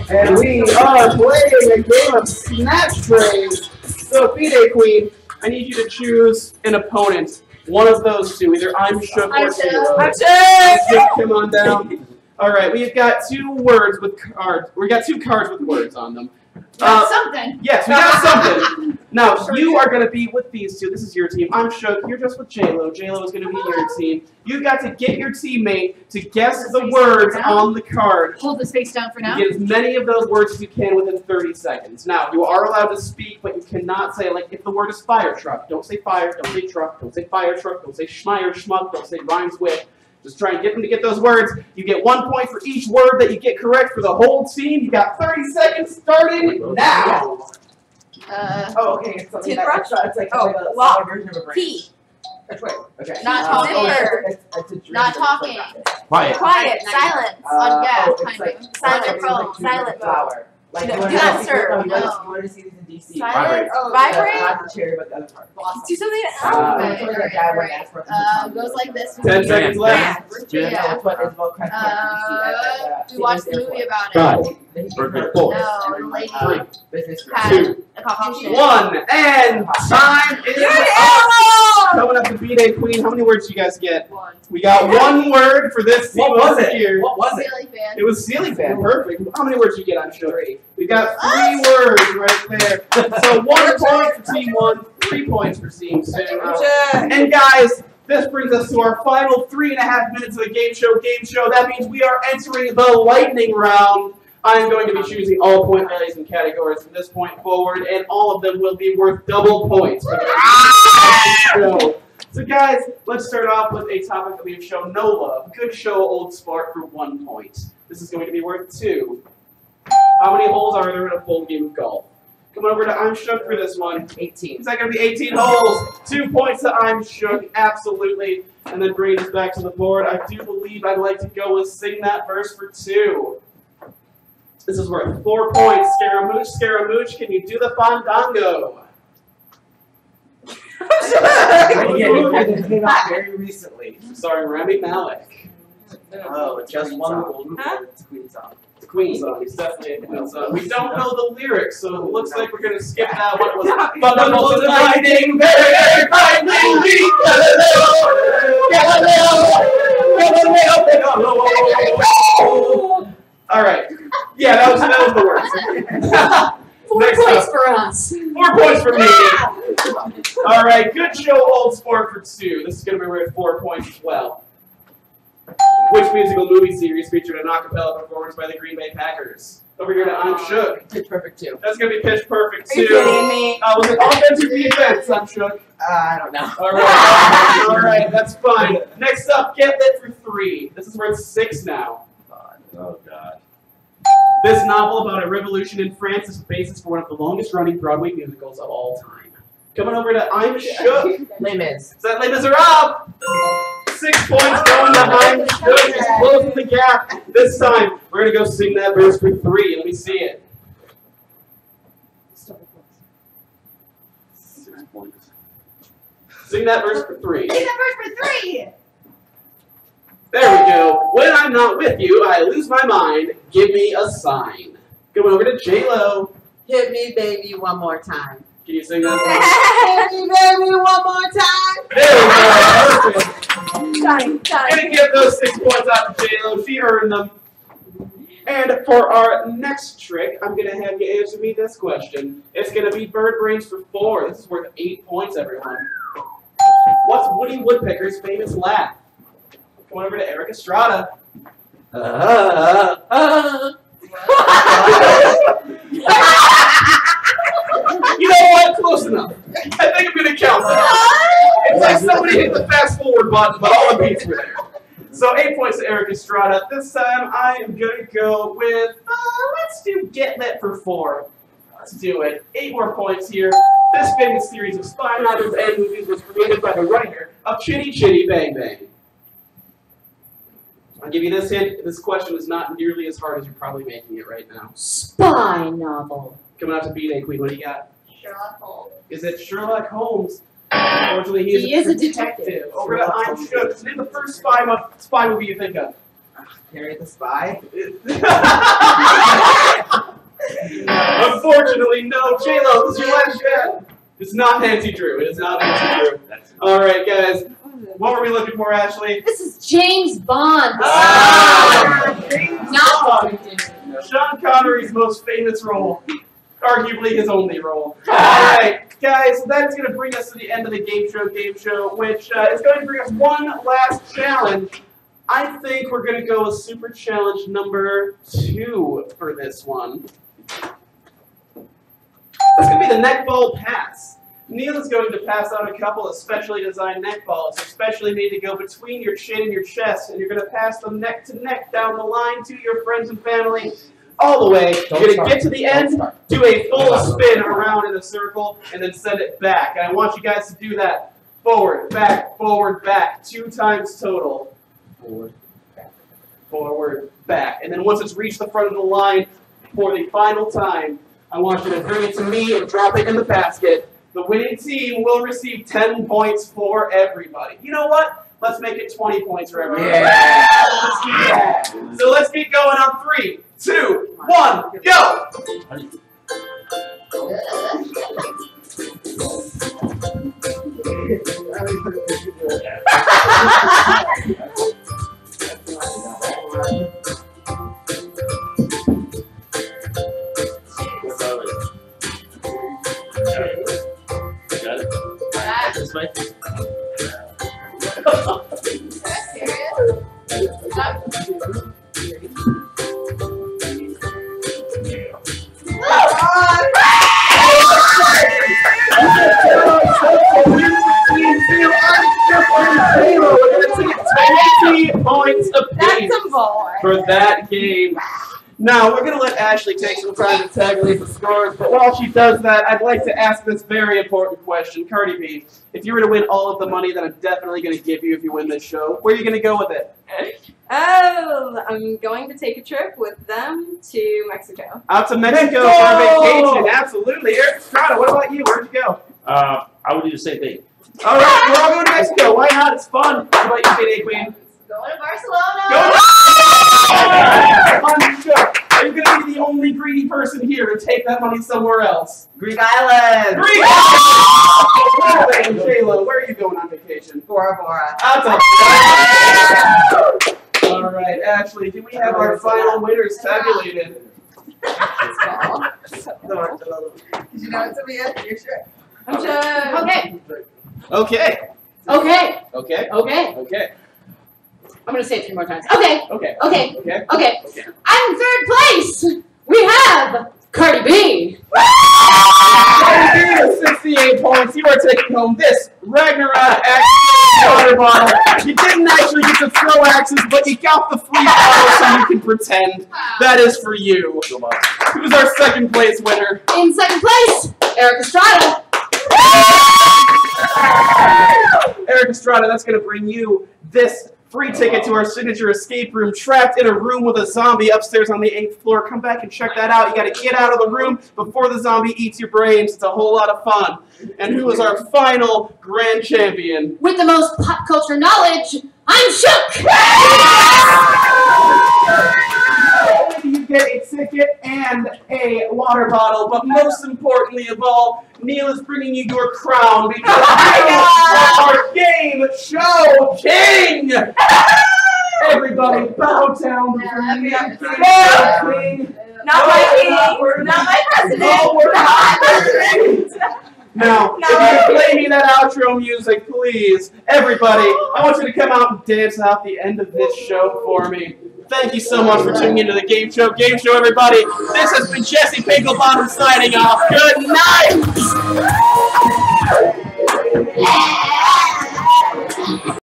And we are playing a game of Snatch Trays. So, D-Day Queen, I need you to choose an opponent. One of those two. Either I'm shook or J-Lo. I'm shook. Come on down. All right, we've got 2 words with cards. We got 2 cards with words on them. Something. Yes, we got something. Now, you are going to be with these 2. This is your team. I'm shook. You're just with J-Lo. J-Lo is going to be your team. You've got to get your teammate to guess the words on the card. Hold this face down for now. Get as many of those words as you can within 30 seconds. Now, you are allowed to speak, but you cannot say, like, if the word is fire truck, don't say fire, don't say truck, don't say fire truck, don't say schmeier, schmuck, don't say rhymes with. Just try and get them to get those words. You get 1 point for each word that you get correct for the whole team. You got 30 seconds starting now. Oh, okay. It's something Toothbrush? it's like Oh, a lock. version of a brain. Key. Okay. Not talking. It's a dream Not that it's talking. like that. Quiet. Quiet. Silence. Oh, Yeah. it's Kind like of. Silent it's phone, like silent flower. Like Do you not wanna see- disturb. You No. want to see this in DC. Silence. Oh, Vibrate. Not the cherry, but the other part. Do something. It's Okay, like that guy when alright. asked for it. Goes like this. 10 seconds left. Yeah. Yeah. That's what Isabel Crest went to DC. We watched the movie about it. Five. Bird Four. No, the lady Business had Two. a coffee shop. 1, and time is up. Coming up to B-Day Queen. How many words do you guys get? 1. We got 1 word for this team What was over it? here. What was it? Silly fan. It was Sealy Fan. Perfect. How many words did you get on show? We got 3 words right there. So 1 point for team 1, 3 points for team 2. And guys, this brings us to our final 3.5 minutes of the Game Show. That means we are entering the lightning round. I'm going to be choosing all point values and categories from this point forward, and all of them will be worth double points. So, So guys, let's start off with a topic that we have shown no love. Good show, old sport, for 1 point. This is going to be worth 2. How many holes are there in a full game of golf? Coming over to I'm Shook for this one. 18. Is that going to be 18 holes? 2 points to I'm Shook, absolutely. And then bringing us back to the board, I do believe I'd like to go with Sing That Verse for 2. This is worth 4 points. Scaramouche, Scaramouche, can you do the fandango? It came out very recently. Sorry, Rami Malek. Oh, it's just one golden Huh? it's Queen song. It's a Queen song. It's definitely a Queen song. We don't know the lyrics, so it looks like we're going to skip that one. It was Thunderbolts and lightning, very, very frightening me. All right. Yeah, that was the worst. 4 Next points up. for us. 4 points for me. All right, good show, old sport for 2. This is going to be worth 4 points as well. Which musical movie series featured an a cappella performance by the Green Bay Packers? Over here to I'm Shook. Pitch Perfect 2. That's going to be Pitch Perfect 2. Are you kidding me? Was it offense or defense, I'm Shook? I don't know. All right, that's fine. Next up, Get Lit for 3. This is worth 6 now. Oh, God. This novel about a revolution in France is the basis for one of the longest-running Broadway musicals of all time. Coming over to I'm Shook. Les Mis. Is that Les Miserables? 6 points going to I'm Shook. He's closing the gap. This time, we're going to go Sing That Verse for 3. Let me see it. 6 points. Sing That Verse for 3. Sing that verse for 3! There we go. When I'm not with you, I lose my mind. Give me a sign. Going over to J-Lo. Hit me, baby, one more time. Can you sing that? Hit me, baby, one more time. There we go. Perfect. Done. Gonna give those 6 points out to J-Lo. She earned them. And for our next trick, I'm gonna have you answer me this question. It's gonna be Bird Brains for 4. This is worth 8 points, everyone. What's Woody Woodpecker's famous laugh? Come over to Eric Estrada. You know what? Close enough. I think I'm gonna count that. It's like somebody hit the fast forward button, but all the beats were there. So 8 points to Eric Estrada. This time I am gonna go with, let's do Get Lit for 4. Let's do it. 8 more points here. This famous series of spy novels and movies was created by the writer of Chitty Chitty Bang Bang. I'll give you this hint. This question is not nearly as hard as you're probably making it right now. Spy novel. Coming out to B-Day Queen, what do you got? Sherlock Holmes. Is it Sherlock Holmes? Unfortunately, he is a detective. Over to I'm Shook. Name the first spy movie you think of. Harry the Spy. Unfortunately, no. J-Lo, this is your last shot. It's not Nancy Drew. It is not Nancy Drew. All right, guys. What were we looking for, Ashley? This is James Bond. James Not Bond. Sean Connery's most famous role. Arguably his only role. All right, guys, that's going to bring us to the end of the Game Show, which is going to bring us one last challenge. I think we're going to go with Super Challenge number 2 for this one. It's going to be the neck ball pass. Neil is going to pass out a couple of specially designed neck balls, especially made to go between your chin and your chest, and you're going to pass them neck to neck down the line to your friends and family. All the way, you're going to get to the end, do a full spin around in a circle, and then send it back. And I want you guys to do that forward, back, 2 times total. Forward, back. And then once it's reached the front of the line for the final time, I want you to bring it to me and drop it in the basket. The winning team will receive 10 points for everybody. You know what? Let's make it 20 points for everybody. Yeah. Let's do that. So let's get going on 3, 2, 1, go! Got it? That. This way? Serious? J-Lo, we're going to take 20 points apiece That's a boy. for that game. Now, we're going to let Ashley take some time to tabulate the scores, but while she does that, I'd like to ask this very important question. Cardi B, if you were to win all of the money that I'm definitely going to give you if you win this show, where are you going to go with it? Oh, I'm going to take a trip with them to Mexico. Out to Mexico for a vacation, absolutely. Eric Estrada, what about you? Where'd you go? I would do the same thing. All right, we're all going to Mexico. Why not? It's fun. What about you, Kate Queen? Going to Barcelona. Go Are you going to be the only greedy person here to take that money somewhere else? Greek Island. Greedy! J-Lo, where are you going on vacation? Bora Bora. Out to All right, Ashley, do we have our final winners tabulated? Did you know it's Sophia? You're sure? I'm sure. Okay. Okay. Okay. Okay. Okay. Okay. I'm gonna say it 3 more times. Okay. Okay. Okay. Okay. Okay. Okay. I'm in third place. We have Cardi B. Cardi B with 68 points. You are taking home this Ragnarok Axe water bottle. You didn't actually get to throw axes, but you got the free bottle so you can pretend. That is for you. Who's our second place winner? In second place, Eric Estrada. Eric Estrada, that's going to bring you this free ticket to our signature escape room, trapped in a room with a zombie upstairs on the 8th floor. Come back and check that out. You got to get out of the room before the zombie eats your brains. It's a whole lot of fun. And who is our final grand champion? With the most pop culture knowledge, I'm Shook. You get a ticket and a water bottle, but most importantly of all, Neil is bringing you your crown because you are our game show king! Everybody bow down before Neil King. Not my king. Not my president. Not my president. Now, if you could play me that outro music, please. Everybody, I want you to come out and dance out the end of this show for me. Thank you so much for tuning into the Game Show. Game Show, everybody. This has been Jesse Pinklebottom signing off. Good night!